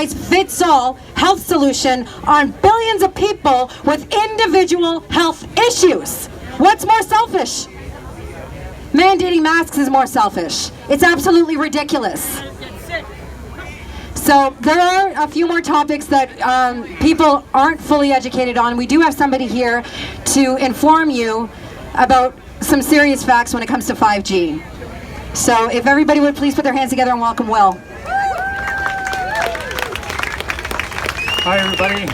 one-size-fits-all health solution on billions of people with individual health issues. What's more selfish? Mandating masks is more selfish. It's absolutely ridiculous. So there are a few more topics that people aren't fully educated on. We do have somebody here to inform you about some serious facts when it comes to 5G. So if everybody would please put their hands together and welcome Will. Hi everybody.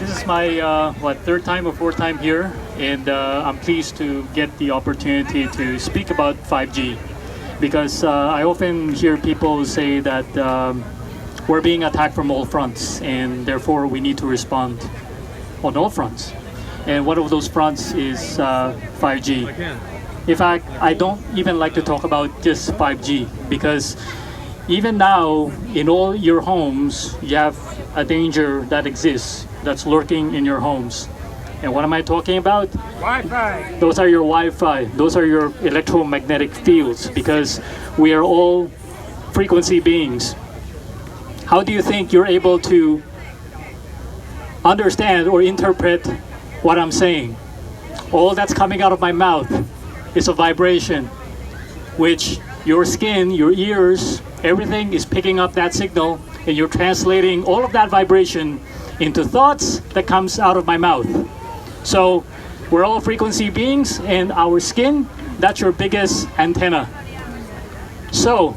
This is my third time or fourth time here, and I'm pleased to get the opportunity to speak about 5G. Because I often hear people say that we're being attacked from all fronts, and therefore we need to respond on all fronts. And one of those fronts is 5G. In fact, I don't even like to talk about just 5G, because even now in all your homes you have a danger that exists, that's lurking in your homes. And what am I talking about? Wi-Fi. Those are your Wi-Fi. Those are your electromagnetic fields, because we are all frequency beings. How do you think you're able to understand or interpret what I'm saying? All that's coming out of my mouth is a vibration, which your skin, your ears, everything is picking up that signal, and you're translating all of that vibration into thoughts that comes out of my mouth. So we're all frequency beings, and our skin, that's your biggest antenna. So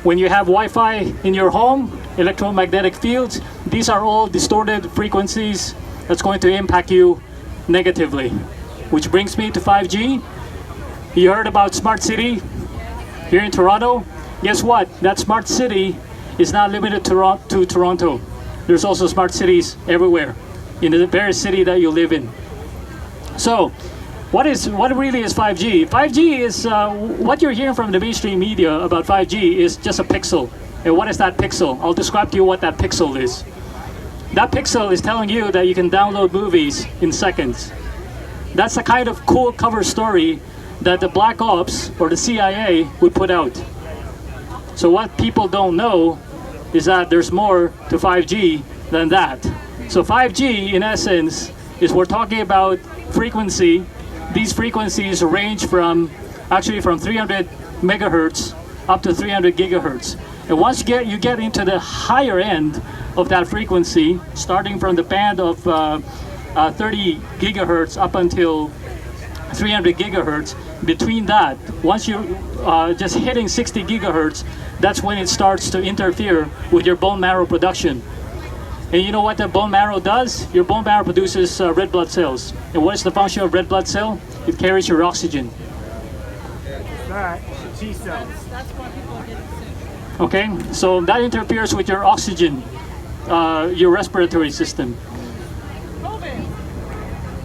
when you have Wi-Fi in your home, electromagnetic fields, these are all distorted frequencies that's going to impact you negatively. Which brings me to 5G. You heard about Smart City here in Toronto. Guess what? That Smart City is not limited to Toronto. There's also smart cities everywhere in the very city that you live in. So, what really is 5G? 5G is what you're hearing from the mainstream media about 5G is just a pixel. And what is that pixel? I'll describe to you what that pixel is. That pixel is telling you that you can download movies in seconds. That's the kind of cool cover story that the Black Ops or the CIA would put out. So what people don't know is that there's more to 5G than that. So 5G, in essence, is we're talking about frequency. These frequencies range from 300 megahertz up to 300 gigahertz. And once you get into the higher end of that frequency, starting from the band of 30 gigahertz up until 300 gigahertz, between that, once you're just hitting 60 gigahertz, that's when it starts to interfere with your bone marrow production. And you know what the bone marrow does? Your bone marrow produces red blood cells. And what is the function of red blood cell? It carries your oxygen. Alright, T cells. Okay, so that interferes with your oxygen, your respiratory system.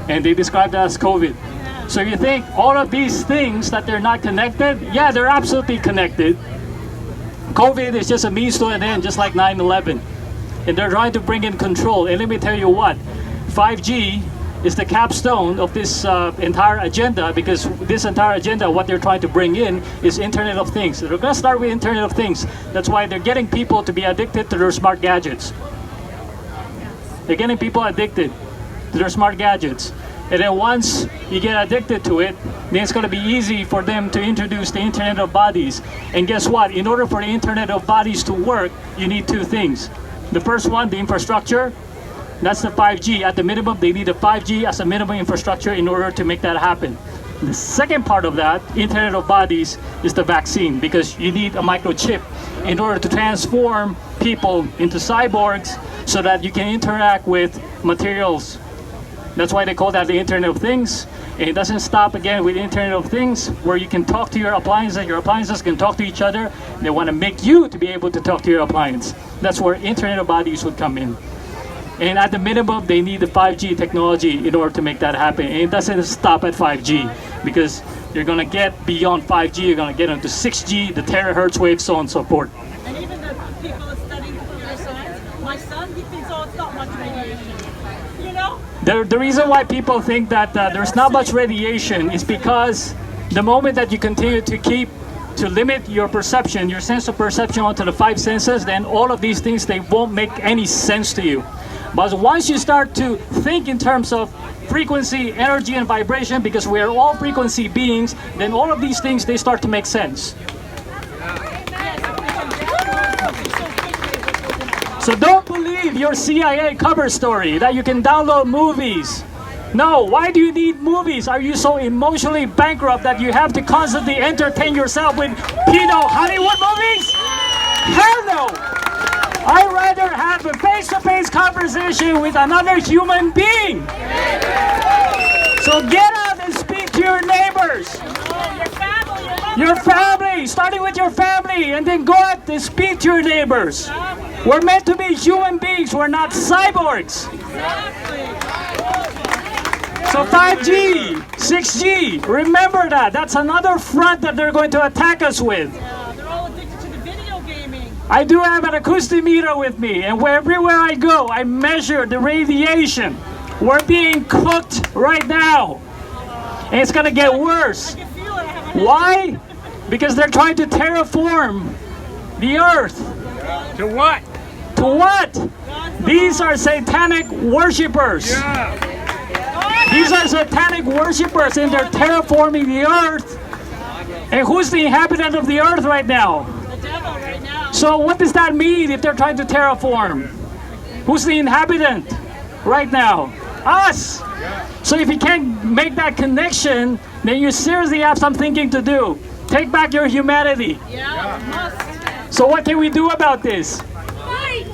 And they describe that as COVID. So you think all of these things that they're not connected? Yeah, they're absolutely connected. COVID is just a means to an end, just like 9/11. And they're trying to bring in control. And let me tell you what, 5G is the capstone of this entire agenda, because this entire agenda, what they're trying to bring in is Internet of Things. They're going to start with Internet of Things. That's why they're getting people to be addicted to their smart gadgets. They're getting people addicted to their smart gadgets. And then once you get addicted to it, then it's going to be easy for them to introduce the Internet of Bodies. And guess what? In order for the Internet of Bodies to work, you need two things. The first one, the infrastructure. That's the 5G. At the minimum, they need a 5G as a minimum infrastructure in order to make that happen. The second part of that, Internet of Bodies, is the vaccine, because you need a microchip in order to transform people into cyborgs so that you can interact with materials. That's why they call that the Internet of Things. And it doesn't stop again with Internet of Things, where you can talk to your appliances can talk to each other. They want to make you to be able to talk to your appliance. That's where Internet of Bodies would come in. And at the minimum, they need the 5G technology in order to make that happen. And it doesn't stop at 5G, because you're going to get beyond 5G, you're going to get into 6G, the terahertz waves, so on and so forth. And even the people that study computer science, my son, he thinks, oh, it's not much radiation. You know? The reason why people think that there's not much radiation is because the moment that you continue to keep to limit your perception, your sense of perception onto the five senses, then all of these things, they won't make any sense to you. But once you start to think in terms of frequency, energy, and vibration, because we are all frequency beings, then all of these things, they start to make sense. So don't believe your CIA cover story that you can download movies. No, why do you need movies? Are you so emotionally bankrupt that you have to constantly entertain yourself with pedo Hollywood movies? Hell no! I'd rather have a face-to-face conversation with another human being. So get out and speak to your neighbors. Your family, starting with your family, and then go out and speak to your neighbors. We're meant to be human beings, we're not cyborgs. So 5G, 6G, remember that. That's another front that they're going to attack us with. They're all addicted to the video gaming. I do have an acoustimeter with me, and everywhere I go, I measure the radiation. We're being cooked right now. And it's gonna get worse. I feel it. I have a Why? Because they're trying to terraform the earth. To what? To what? These are satanic worshippers. Yeah. These are satanic worshippers, and they're terraforming the earth. And who's the inhabitant of the earth right now? the devil right now. So what does that mean if they're trying to terraform? Who's the inhabitant right now? Us. So if you can't make that connection, then you seriously have some thinking to do. Take back your humanity. Yeah, we must. So what can we do about this? Fight!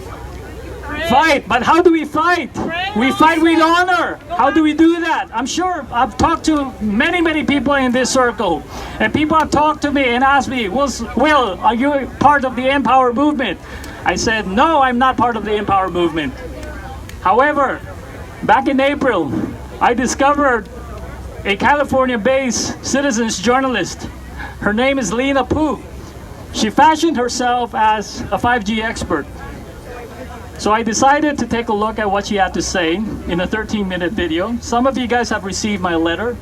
Pray. Fight, but how do we fight? We fight with honor. How do we do that? I'm sure I've talked to many people in this circle, and people have talked to me and asked me, Will, are you part of the Empower movement? I said, no, I'm not part of the Empower movement. However, back in April, I discovered a California-based citizens journalist. Her name is Lena Poo. She fashioned herself as a 5G expert. So I decided to take a look at what she had to say in a 13-minute video. Some of you guys have received my letter,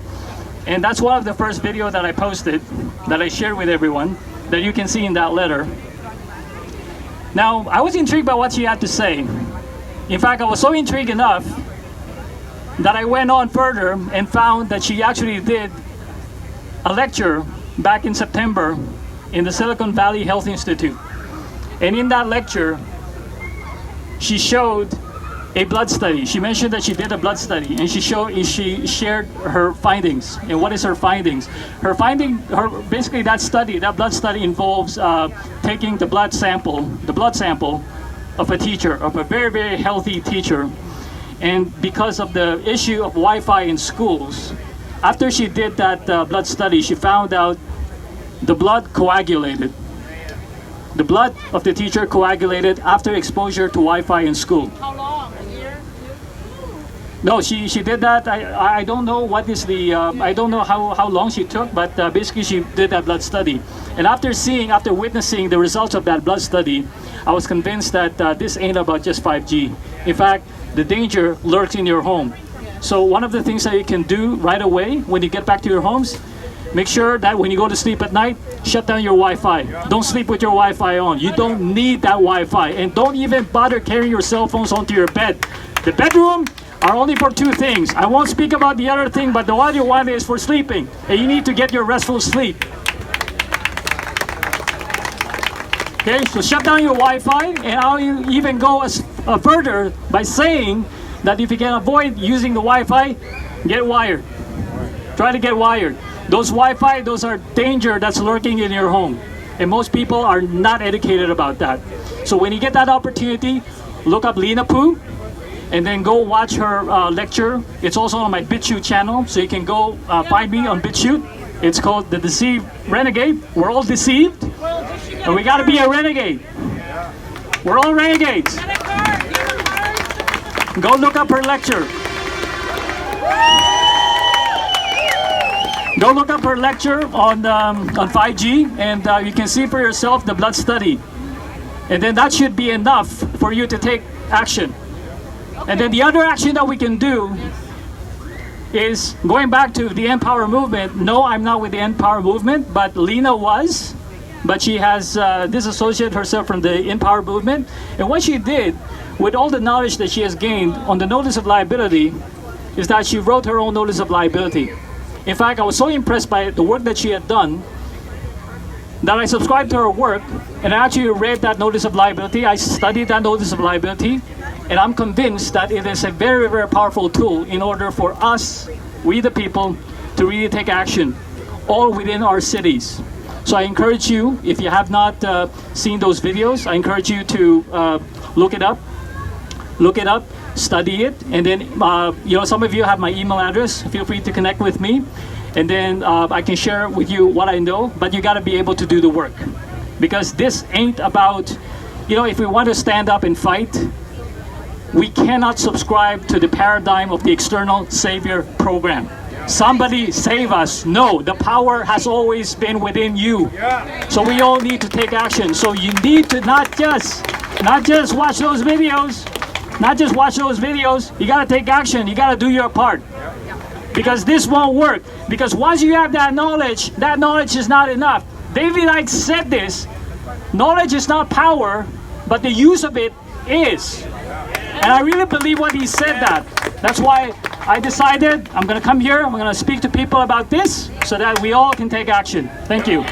and that's one of the first video that I posted, that I shared with everyone, that you can see in that letter. Now, I was intrigued by what she had to say. In fact, I was so intrigued enough that I went on further and found that she actually did a lecture back in September in the Silicon Valley Health Institute. And in that lecture, she showed a blood study. She mentioned that she did a blood study, and she shared her findings. And what is her findings? Basically that blood study involves taking the blood sample of a teacher, of a very healthy teacher. And because of the issue of Wi-Fi in schools, after she did that blood study, she found out the blood coagulated. The blood of the teacher coagulated after exposure to Wi-Fi in school. How long? A year? No, she did that. I don't know what is the, I don't know how long she took, but basically she did that blood study. And after witnessing the results of that blood study, I was convinced that this ain't about just 5G. In fact, the danger lurks in your home. So one of the things that you can do right away when you get back to your homes, make sure that when you go to sleep at night, shut down your Wi-Fi. Don't sleep with your Wi-Fi on. You don't need that Wi-Fi. And don't even bother carrying your cell phones onto your bed. The bedroom are only for two things. I won't speak about the other thing, but the other one is for sleeping. And you need to get your restful sleep. Okay, so shut down your Wi-Fi, and I'll even go further by saying that if you can avoid using the Wi-Fi, get wired. Try to get wired. Those Wi-Fi, those are danger that's lurking in your home. And most people are not educated about that. So when you get that opportunity, look up Lena Poo, and then go watch her lecture. It's also on my BitChute channel, so you can go find me on BitChute. It's called The Deceived Renegade. We're all deceived, and we gotta be a renegade. We're all renegades. Get a card. Give a card. Go look up her lecture. Go look up her lecture on 5G, and you can see for yourself the blood study. And then that should be enough for you to take action. And then the other action that we can do is going back to the Empower movement. No, I'm not with the Empower movement, but Lena was. but she has disassociated herself from the Empower movement. And what she did, with all the knowledge that she has gained on the notice of liability, is that she wrote her own notice of liability. In fact, I was so impressed by the work that she had done that I subscribed to her work and I actually read that notice of liability. I studied that notice of liability, and I'm convinced that it is a very, very powerful tool in order for us, we the people, to really take action, all within our cities. So I encourage you, if you have not seen those videos, I encourage you to look it up, study it, and then some of you have my email address. Feel free to connect with me, and then I can share with you what I know. But you got to be able to do the work, because this ain't about, if we want to stand up and fight, we cannot subscribe to the paradigm of the external savior program. Somebody save us. No, the power has always been within you. So we all need to take action. So you need to not just watch those videos. You got to take action. You got to do your part. Because this won't work. Because once you have that knowledge is not enough. David Icke said this: knowledge is not power, but the use of it is. And I really believe what he said that. That's why I decided I'm going to come here, I'm going to speak to people about this so that we all can take action. Thank you.